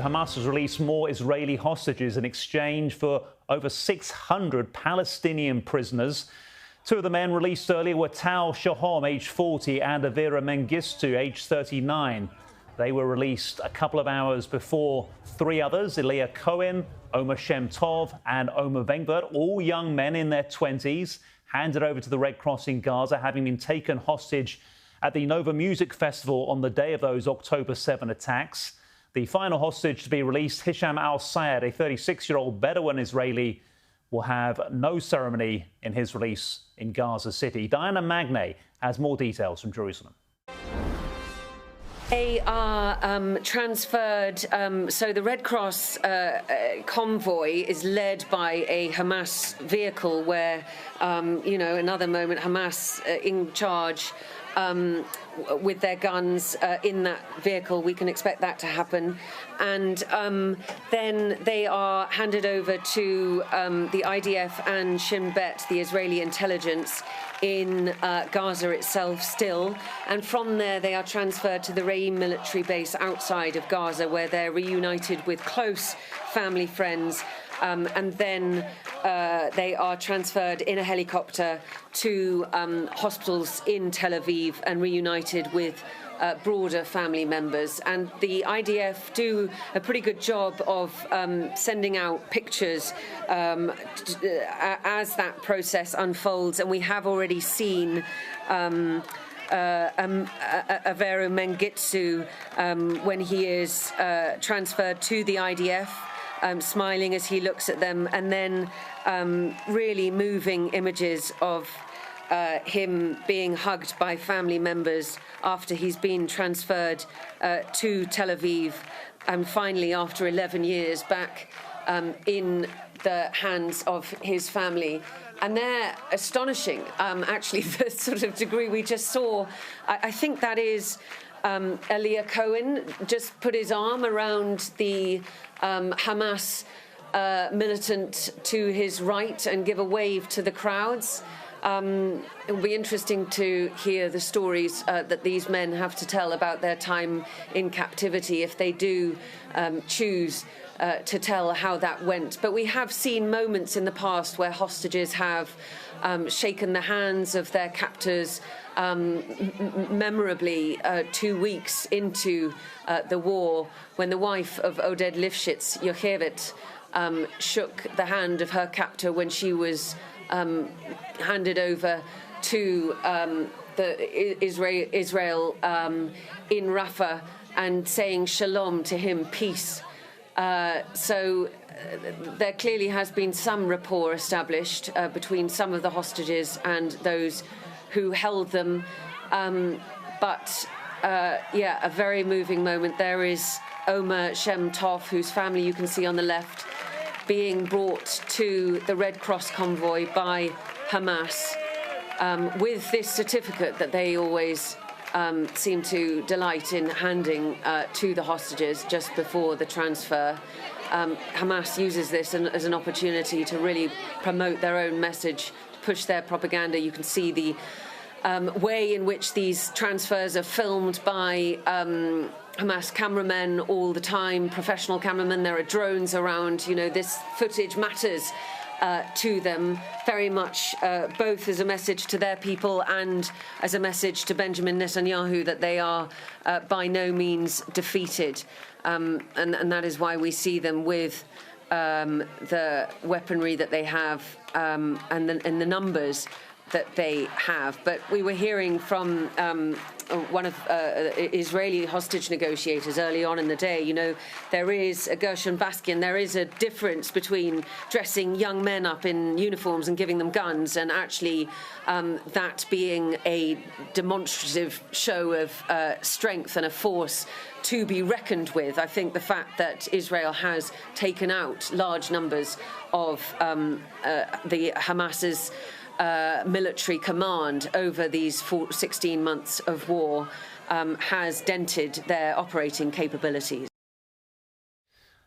Hamas has released more Israeli hostages in exchange for over 600 Palestinian prisoners. Two of the men released earlier were Shoham, age 40, and Avera Mengistu, age 39. They were released a couple of hours before three others, Elia Cohen, Omer Shem Tov and Omer Vengbert, all young men in their 20s, handed over to the Red Cross in Gaza, having been taken hostage at the Nova Music Festival on the day of those October 7 attacks. The final hostage to be released, Hisham Al-Sayed, a 36-year-old Bedouin Israeli, will have no ceremony in his release in Gaza City. Diana Magne has more details from Jerusalem. They are transferred, so the Red Cross convoy is led by a Hamas vehicle where, another moment, Hamas in charge with their guns in that vehicle. We can expect that to happen. And then they are handed over to the IDF and Shin Bet, the Israeli intelligence, in Gaza itself still. And from there, they are transferred to the Re'im military base outside of Gaza, where they're reunited with close family friends. And then they are transferred in a helicopter to hospitals in Tel Aviv and reunited with broader family members. And the IDF do a pretty good job of sending out pictures as that process unfolds. And we have already seen Avera Mengistu when he is transferred to the IDF. Smiling as he looks at them, and then really moving images of him being hugged by family members after he's been transferred to Tel Aviv, and finally, after 11 years, back in the hands of his family. And they're astonishing, actually, the sort of degree we just saw. I think that is Elia Cohen just put his arm around the Hamas militant to his right and give a wave to the crowds. It will be interesting to hear the stories that these men have to tell about their time in captivity, if they do choose to tell how that went. But we have seen moments in the past where hostages have shaken the hands of their captors, memorably 2 weeks into the war, when the wife of Oded Lifshitz, Yocheved, shook the hand of her captor when she was handed over to Israel in Rafah, and saying shalom to him, peace. So there clearly has been some rapport established between some of the hostages and those who held them. But a very moving moment. There is Omer Shem Tov, whose family you can see on the left, being brought to the Red Cross convoy by Hamas with this certificate that they always seem to delight in handing to the hostages just before the transfer. Hamas uses this as an opportunity to really promote their own message, push their propaganda. You can see the way in which these transfers are filmed by Hamas cameramen all the time, professional cameramen. There are drones around. This footage matters to them very much, both as a message to their people and as a message to Benjamin Netanyahu that they are by no means defeated. And that is why we see them with the weaponry that they have and the numbers that they have. But we were hearing from one of Israeli hostage negotiators early on in the day. There is a Gershon Baskian. There is a difference between dressing young men up in uniforms and giving them guns, and actually that being a demonstrative show of strength and a force to be reckoned with. I think the fact that Israel has taken out large numbers of the Hamas's military command over these 16 months of war has dented their operating capabilities.